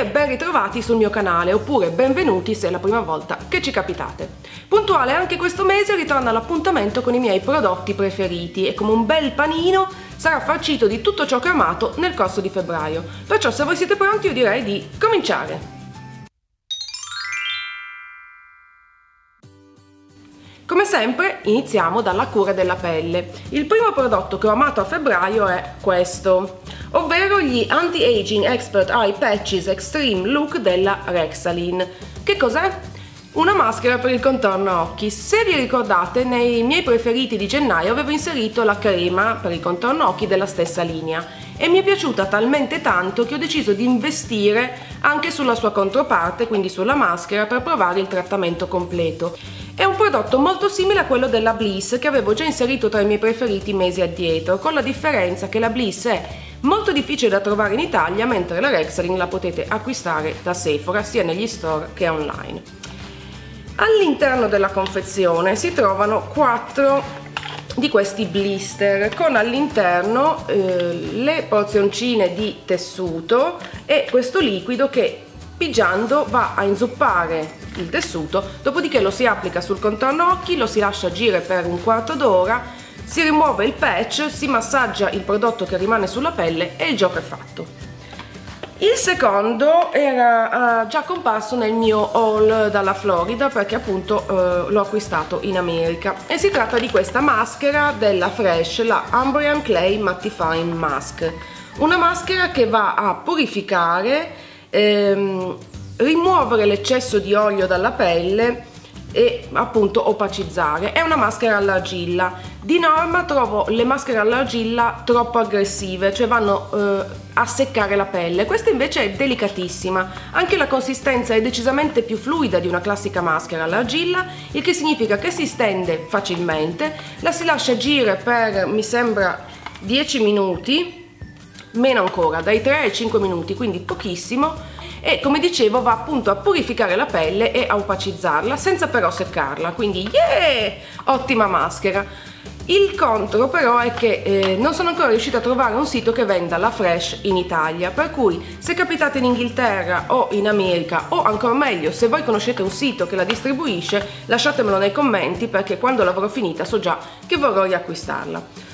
ben ritrovati sul mio canale, oppure benvenuti se è la prima volta che ci capitate. Puntuale anche questo mese ritorna l'appuntamento con i miei prodotti preferiti e come un bel panino sarà farcito di tutto ciò che ho amato nel corso di febbraio. Perciò se voi siete pronti io direi di cominciare! Come sempre iniziamo dalla cura della pelle. Il primo prodotto che ho amato a febbraio è questo, ovvero gli Anti-Aging Expert Eye Patches Extreme Look della Rexaline. Che cos'è? Una maschera per il contorno occhi. Se vi ricordate, nei miei preferiti di gennaio avevo inserito la crema per il contorno occhi della stessa linea e mi è piaciuta talmente tanto che ho deciso di investire anche sulla sua controparte, quindi sulla maschera, per provare il trattamento completo. È un prodotto molto simile a quello della Bliss che avevo già inserito tra i miei preferiti mesi addietro, con la differenza che la Bliss è molto difficile da trovare in Italia, mentre la Rexaline la potete acquistare da Sephora sia negli store che online. All'interno della confezione si trovano 4 di questi blister con all'interno le porzioncine di tessuto e questo liquido che pigiando va a inzuppare il tessuto, dopodiché lo si applica sul contorno occhi, lo si lascia agire per un quarto d'ora, si rimuove il patch, si massaggia il prodotto che rimane sulla pelle e il gioco è fatto. Il secondo era già comparso nel mio haul dalla Florida perché appunto l'ho acquistato in America e si tratta di questa maschera della Fresh, la Umbrian Clay Mattifying Mask, una maschera che va a purificare, rimuovere l'eccesso di olio dalla pelle e appunto opacizzare. È una maschera all'argilla. Di norma trovo le maschere all'argilla troppo aggressive, cioè vanno a seccare la pelle. Questa invece è delicatissima, anche la consistenza è decisamente più fluida di una classica maschera all'argilla, il che significa che si stende facilmente, la si lascia agire per, mi sembra, 10 minuti, meno ancora, dai 3 ai 5 minuti, quindi pochissimo, e come dicevo va appunto a purificare la pelle e a opacizzarla senza però seccarla, quindi yeah! Ottima maschera. Il contro però è che non sono ancora riuscita a trovare un sito che venda la Fresh in Italia, per cui se capitate in Inghilterra o in America, o ancora meglio se voi conoscete un sito che la distribuisce, lasciatemelo nei commenti perché quando l'avrò finita so già che vorrò riacquistarla.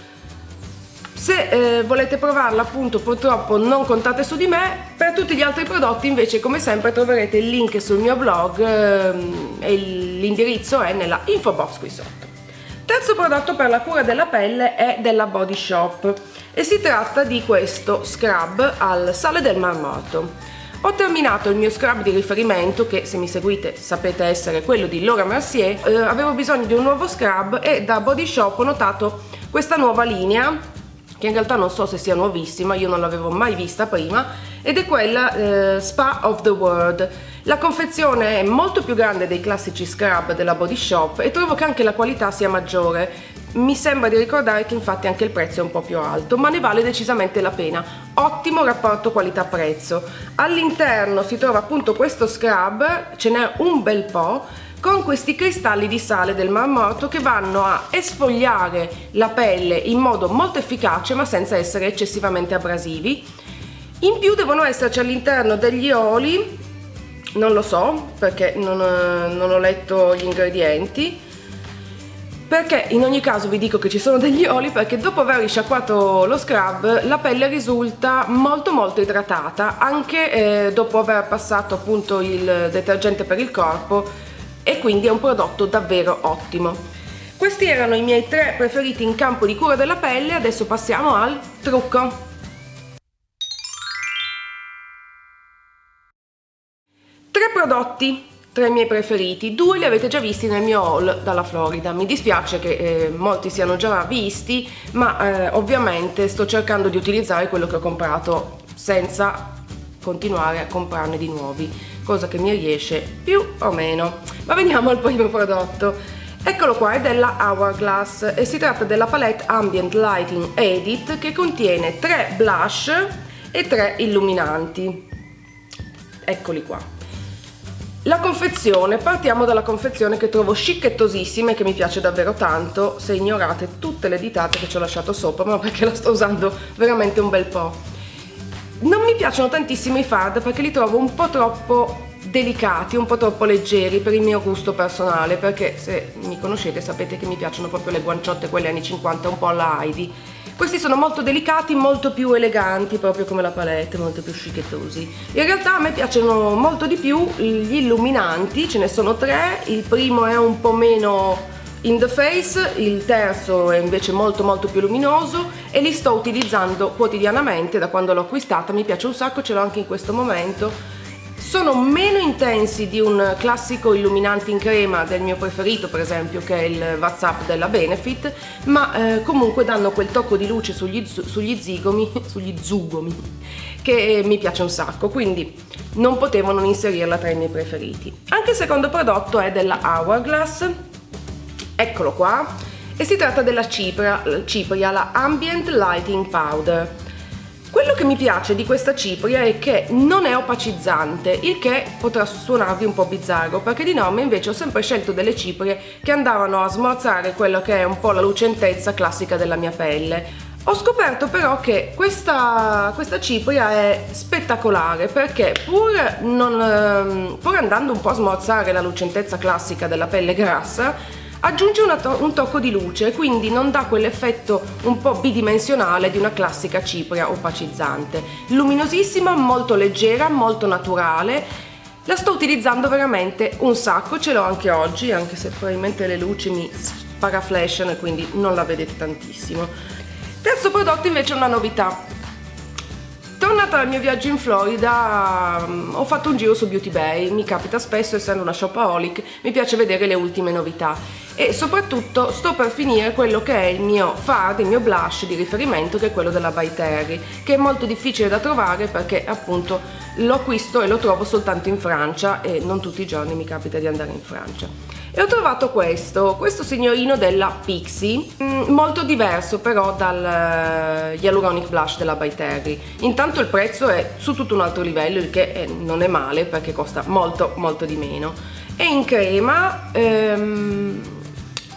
Se volete provarla appunto purtroppo non contate su di me, per tutti gli altri prodotti invece come sempre troverete il link sul mio blog e l'indirizzo è nella info box qui sotto. Terzo prodotto per la cura della pelle è della Body Shop e si tratta di questo scrub al sale del marmorto. Ho terminato il mio scrub di riferimento che se mi seguite sapete essere quello di Laura Mercier, avevo bisogno di un nuovo scrub e da Body Shop ho notato questa nuova linea che in realtà non so se sia nuovissima, io non l'avevo mai vista prima, ed è quella Spa of the World. La confezione è molto più grande dei classici scrub della Body Shop e trovo che anche la qualità sia maggiore. Mi sembra di ricordare che infatti anche il prezzo è un po' più alto, ma ne vale decisamente la pena. Ottimo rapporto qualità-prezzo. All'interno si trova appunto questo scrub, ce n'è un bel po', con questi cristalli di sale del marmorto che vanno a esfoliare la pelle in modo molto efficace ma senza essere eccessivamente abrasivi. In più devono esserci all'interno degli oli, non lo so perché non ho letto gli ingredienti, perché in ogni caso vi dico che ci sono degli oli perché dopo aver risciacquato lo scrub la pelle risulta molto idratata anche dopo aver passato appunto il detergente per il corpo, e quindi è un prodotto davvero ottimo. Questi erano i miei 3 preferiti in campo di cura della pelle, adesso passiamo al trucco. 3 prodotti, 3 miei preferiti, 2 li avete già visti nel mio haul dalla Florida. Mi dispiace che molti siano già visti, ma ovviamente sto cercando di utilizzare quello che ho comprato senza continuare a comprarne di nuovi, cosa che mi riesce più o meno. Ma veniamo al primo prodotto. Eccolo qua, è della Hourglass e si tratta della palette Ambient Lighting Edit che contiene 3 blush e 3 illuminanti. Eccoli qua. La confezione, partiamo dalla confezione che trovo scicchettosissima e che mi piace davvero tanto, se ignorate tutte le ditate che ci ho lasciato sopra, ma perché la sto usando veramente un bel po'. Non mi piacciono tantissimo i fard perché li trovo un po' troppo delicati, un po' troppo leggeri per il mio gusto personale, perché se mi conoscete sapete che mi piacciono proprio le guanciotte, quelle anni 50, un po' alla Heidi. Questi sono molto delicati, molto più eleganti, proprio come la palette, molto più scicchetosi. In realtà a me piacciono molto di più gli illuminanti, ce ne sono 3, il primo è un po' meno in the face, il terzo è invece molto più luminoso e li sto utilizzando quotidianamente da quando l'ho acquistata, mi piace un sacco, ce l'ho anche in questo momento. Sono meno intensi di un classico illuminante in crema del mio preferito, per esempio, che è il WhatsApp della Benefit, ma comunque danno quel tocco di luce sugli zigomi, che mi piace un sacco, quindi non potevo non inserirla tra i miei preferiti. Anche il secondo prodotto è della Hourglass, eccolo qua, e si tratta della cipria, la Ambient Lighting Powder. Quello che mi piace di questa cipria è che non è opacizzante, il che potrà suonarvi un po' bizzarro, perché di norma invece ho sempre scelto delle ciprie che andavano a smorzare quello che è un po' la lucentezza classica della mia pelle. Ho scoperto però che questa cipria è spettacolare perché pur andando un po' a smorzare la lucentezza classica della pelle grassa, aggiunge un tocco di luce, quindi non dà quell'effetto un po' bidimensionale di una classica cipria opacizzante. Luminosissima, molto leggera, molto naturale. La sto utilizzando veramente un sacco, ce l'ho anche oggi, anche se probabilmente le luci mi sparaflashano e quindi non la vedete tantissimo. Terzo prodotto invece è una novità. Tornata dal mio viaggio in Florida ho fatto un giro su Beauty Bay, mi capita spesso, essendo una shopaholic, mi piace vedere le ultime novità e soprattutto sto per finire quello che è il mio fard, il mio blush di riferimento, che è quello della By Terry, che è molto difficile da trovare perché appunto lo acquisto e lo trovo soltanto in Francia e non tutti i giorni mi capita di andare in Francia. E ho trovato questo signorino della Pixi, molto diverso però dal Hyaluronic Blush della By Terry. Intanto il prezzo è su tutto un altro livello, il che non è male perché costa molto di meno. E in crema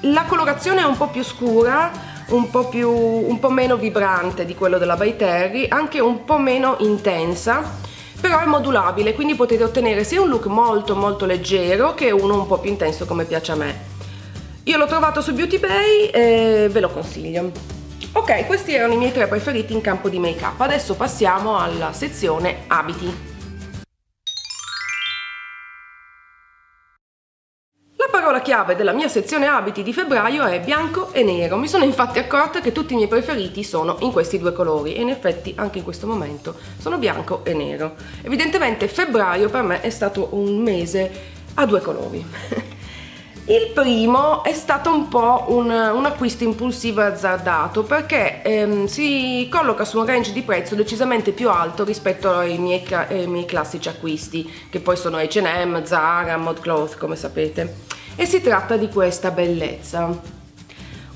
la colorazione è un po' più scura, un po' meno vibrante di quello della By Terry, anche un po' meno intensa, però è modulabile, quindi potete ottenere sia un look molto leggero che uno un po' più intenso come piace a me. Io l'ho trovato su Beauty Bay e ve lo consiglio. Ok, questi erano i miei 3 preferiti in campo di make up. Adesso passiamo alla sezione abiti. La parola chiave della mia sezione abiti di febbraio è bianco e nero. Mi sono infatti accorta che tutti i miei preferiti sono in questi 2 colori e in effetti anche in questo momento sono bianco e nero. Evidentemente febbraio per me è stato un mese a 2 colori. Il primo è stato un po' un acquisto impulsivo e azzardato perché si colloca su un range di prezzo decisamente più alto rispetto ai miei classici acquisti, che poi sono H&M, Zara, ModCloth come sapete. E si tratta di questa bellezza,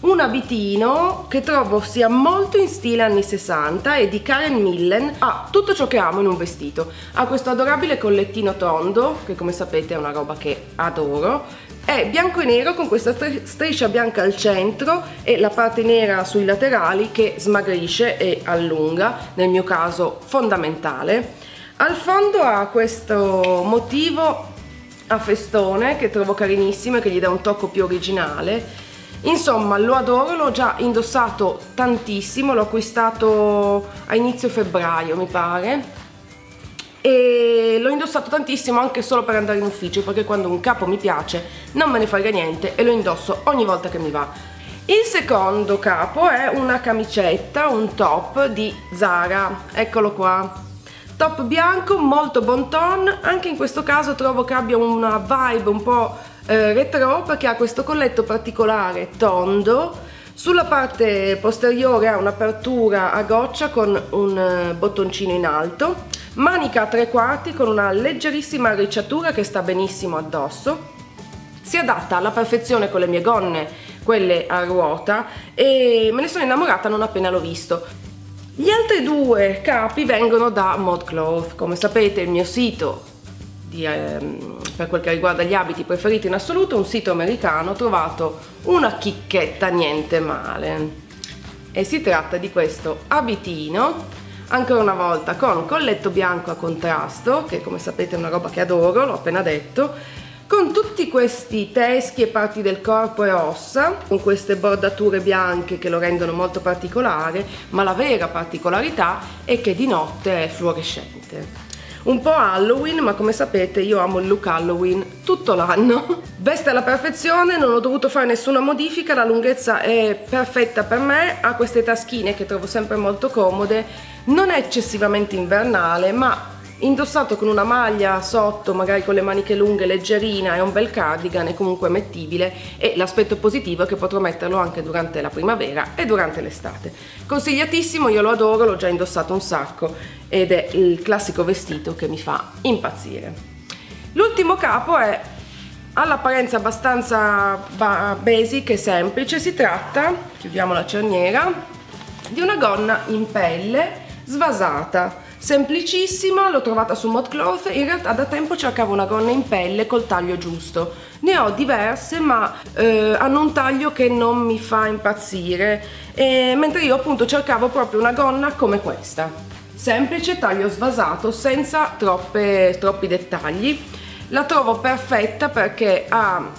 un abitino che trovo sia molto in stile anni 60 e di Karen Millen, ha tutto ciò che amo in un vestito. Ha questo adorabile collettino tondo che come sapete è una roba che adoro, è bianco e nero con questa striscia bianca al centro e la parte nera sui laterali che smagrisce e allunga, nel mio caso fondamentale. Al fondo ha questo motivo a festone che trovo carinissimo e che gli dà un tocco più originale. Insomma, lo adoro, l'ho già indossato tantissimo, l'ho acquistato a inizio febbraio mi pare e l'ho indossato tantissimo anche solo per andare in ufficio, perché quando un capo mi piace non me ne frega niente e lo indosso ogni volta che mi va. Il secondo capo è una camicetta, un top di Zara, eccolo qua. Top bianco, molto bon ton, anche in questo caso trovo che abbia una vibe un po' retro perché ha questo colletto particolare tondo, sulla parte posteriore ha un'apertura a goccia con un bottoncino in alto, manica a 3/4 con una leggerissima arricciatura che sta benissimo addosso, si adatta alla perfezione con le mie gonne, quelle a ruota, e me ne sono innamorata non appena l'ho visto. Gli altri 2 capi vengono da ModCloth, come sapete il mio sito per quel che riguarda gli abiti preferiti in assoluto, un sito americano. Ho trovato una chicchetta niente male e si tratta di questo abitino ancora una volta con colletto bianco a contrasto, che come sapete è una roba che adoro, l'ho appena detto, con tutti questi teschi e parti del corpo e ossa, con queste bordature bianche che lo rendono molto particolare, ma la vera particolarità è che di notte è fluorescente. Un po' Halloween, ma come sapete io amo il look Halloween tutto l'anno. Veste alla perfezione, non ho dovuto fare nessuna modifica, la lunghezza è perfetta per me, ha queste taschine che trovo sempre molto comode, non è eccessivamente invernale, ma indossato con una maglia sotto, magari con le maniche lunghe, leggerina, è un bel cardigan, è comunque mettibile, e l'aspetto positivo è che potrò metterlo anche durante la primavera e durante l'estate. Consigliatissimo, io lo adoro, l'ho già indossato un sacco ed è il classico vestito che mi fa impazzire. L'ultimo capo è all'apparenza abbastanza basic e semplice, si tratta, chiudiamo la cerniera, di una gonna in pelle svasata. Semplicissima, l'ho trovata su ModCloth, in realtà da tempo cercavo una gonna in pelle col taglio giusto. Ne ho diverse ma hanno un taglio che non mi fa impazzire, mentre io appunto cercavo proprio una gonna come questa. Semplice, taglio svasato, senza troppi dettagli. La trovo perfetta perché ha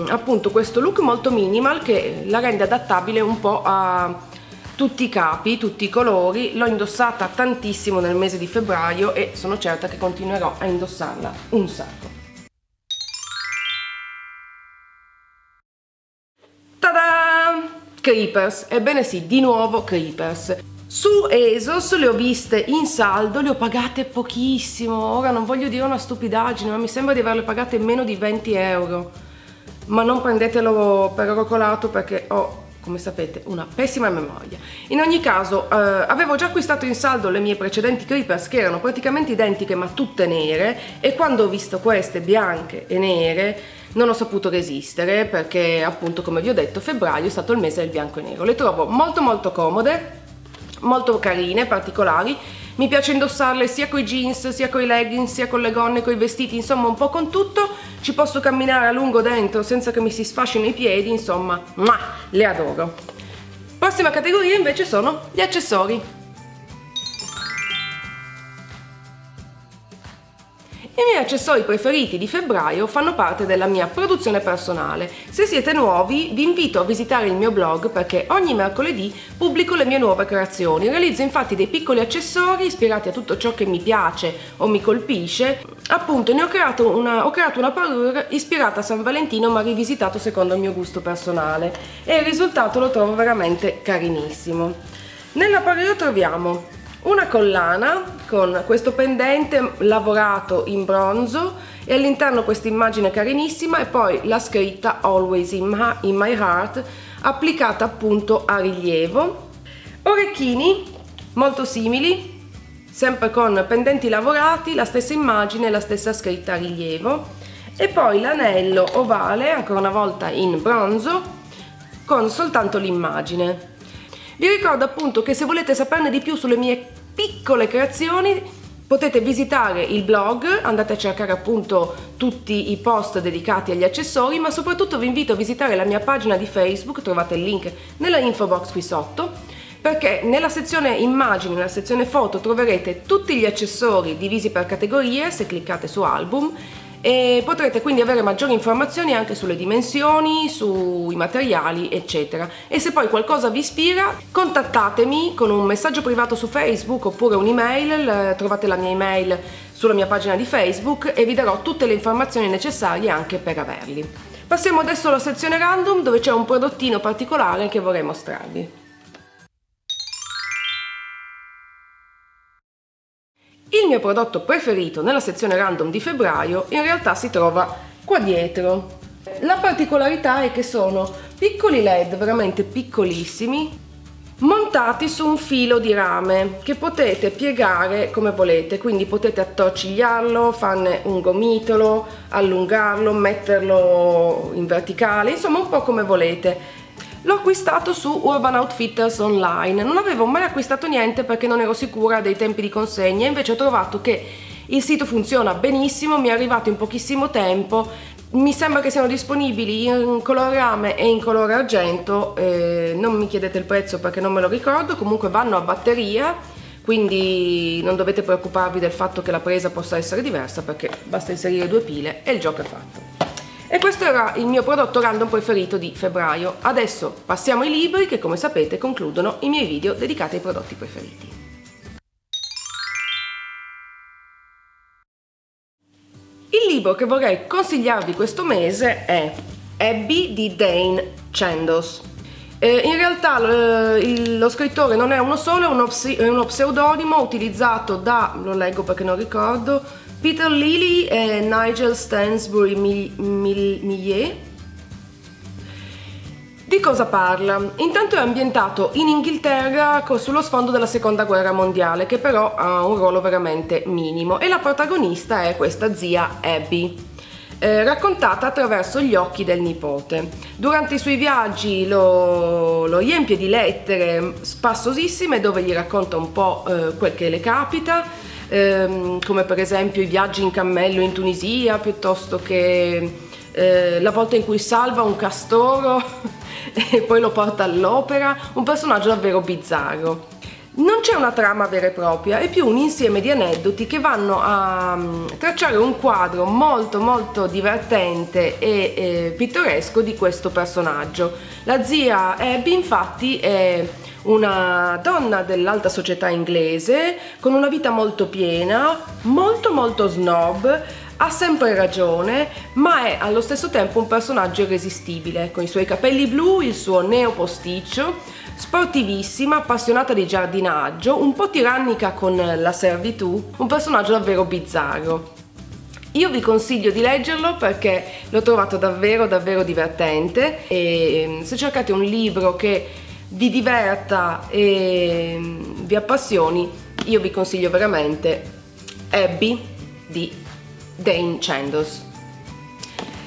appunto questo look molto minimal che la rende adattabile un po' a tutti i capi, tutti i colori. L'ho indossata tantissimo nel mese di febbraio e sono certa che continuerò a indossarla un sacco. Tada! Creepers, ebbene sì, di nuovo Creepers. Su ASOS le ho viste in saldo, le ho pagate pochissimo, ora non voglio dire una stupidaggine, ma mi sembra di averle pagate meno di 20 euro. Ma non prendetelo per oro colato perché ho, come sapete, una pessima memoria. In ogni caso avevo già acquistato in saldo le mie precedenti Creepers che erano praticamente identiche ma tutte nere, e quando ho visto queste bianche e nere non ho saputo resistere perché appunto, come vi ho detto, febbraio è stato il mese del bianco e nero. Le trovo molto comode, molto carine, particolari. Mi piace indossarle sia coi jeans, sia coi leggings, sia con le gonne, coi vestiti, insomma un po' con tutto. Ci posso camminare a lungo dentro senza che mi si sfascino i piedi, insomma, le adoro. Prossima categoria invece sono gli accessori. I miei accessori preferiti di febbraio fanno parte della mia produzione personale. Se siete nuovi vi invito a visitare il mio blog perché ogni mercoledì pubblico le mie nuove creazioni. Realizzo infatti dei piccoli accessori ispirati a tutto ciò che mi piace o mi colpisce. Appunto ne ho creato una parure ispirata a San Valentino ma rivisitato secondo il mio gusto personale e il risultato lo trovo veramente carinissimo. Nella parure troviamo una collana con questo pendente lavorato in bronzo e all'interno questa immagine carinissima e poi la scritta Always in my heart applicata appunto a rilievo. Orecchini molto simili, sempre con pendenti lavorati, la stessa immagine, la stessa scritta a rilievo, e poi l'anello ovale ancora una volta in bronzo con soltanto l'immagine. Vi ricordo appunto che se volete saperne di più sulle mie piccole creazioni potete visitare il blog, andate a cercare appunto tutti i post dedicati agli accessori, ma soprattutto vi invito a visitare la mia pagina di Facebook, trovate il link nella info box qui sotto, perché nella sezione immagini, nella sezione foto troverete tutti gli accessori divisi per categorie se cliccate su album, e potrete quindi avere maggiori informazioni anche sulle dimensioni, sui materiali eccetera. E se poi qualcosa vi ispira contattatemi con un messaggio privato su Facebook oppure un'email, trovate la mia email sulla mia pagina di Facebook e vi darò tutte le informazioni necessarie anche per averli. Passiamo adesso alla sezione random dove c'è un prodottino particolare che vorrei mostrarvi. Il mio prodotto preferito nella sezione random di febbraio in realtà si trova qua dietro. La particolarità è che sono piccoli LED, veramente piccolissimi, montati su un filo di rame che potete piegare come volete, quindi potete attorcigliarlo, farne un gomitolo, allungarlo, metterlo in verticale, insomma un po' come volete. L'ho acquistato su Urban Outfitters online, non avevo mai acquistato niente perché non ero sicura dei tempi di consegna, invece ho trovato che il sito funziona benissimo, mi è arrivato in pochissimo tempo, mi sembra che siano disponibili in color rame e in colore argento, non mi chiedete il prezzo perché non me lo ricordo, comunque vanno a batteria, quindi non dovete preoccuparvi del fatto che la presa possa essere diversa, perché basta inserire 2 pile e il gioco è fatto. E questo era il mio prodotto random preferito di febbraio. Adesso passiamo ai libri che, come sapete, concludono i miei video dedicati ai prodotti preferiti. Il libro che vorrei consigliarvi questo mese è Abby di Dane Chandos. In realtà lo scrittore non è uno solo, è uno pseudonimo utilizzato da, lo leggo perché non ricordo, Peter Lilly e Nigel Stansbury Millet. Di cosa parla? Intanto è ambientato in Inghilterra sullo sfondo della seconda guerra mondiale, che però ha un ruolo veramente minimo, e la protagonista è questa zia Abby, raccontata attraverso gli occhi del nipote. Durante i suoi viaggi lo riempie di lettere spassosissime dove gli racconta un po' quel che le capita, come per esempio i viaggi in cammello in Tunisia, piuttosto che la volta in cui salva un castoro e poi lo porta all'opera, un personaggio davvero bizzarro. Non c'è una trama vera e propria, è più un insieme di aneddoti che vanno a tracciare un quadro molto molto divertente e pittoresco di questo personaggio. La zia Abby infatti è una donna dell'alta società inglese con una vita molto piena, molto snob, ha sempre ragione, ma è allo stesso tempo un personaggio irresistibile, con i suoi capelli blu, il suo neo posticcio, sportivissima, appassionata di giardinaggio, un po' tirannica con la servitù, un personaggio davvero bizzarro. Io vi consiglio di leggerlo perché l'ho trovato davvero divertente, e se cercate un libro che vi diverta e vi appassioni, io vi consiglio veramente Abby di Dane Chandos.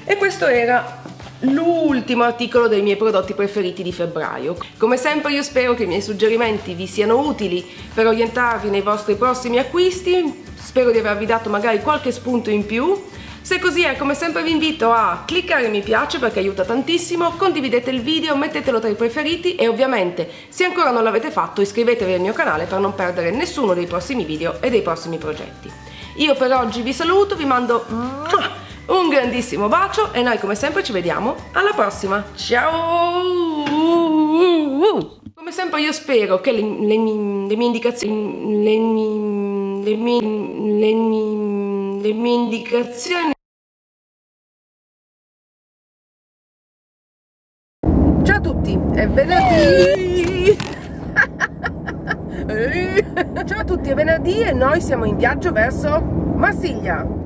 E questo era l'ultimo articolo dei miei prodotti preferiti di febbraio. Come sempre io spero che i miei suggerimenti vi siano utili per orientarvi nei vostri prossimi acquisti, spero di avervi dato magari qualche spunto in più. Se così è, come sempre vi invito a cliccare mi piace perché aiuta tantissimo, condividete il video, mettetelo tra i preferiti e ovviamente, se ancora non l'avete fatto, iscrivetevi al mio canale per non perdere nessuno dei prossimi video e dei prossimi progetti. Io per oggi vi saluto, vi mando un grandissimo bacio e noi come sempre ci vediamo alla prossima. Ciao! Come sempre io spero che le mie indicazioni Ciao a tutti, è venerdì! Ciao a tutti, è venerdì e noi siamo in viaggio verso Marsiglia.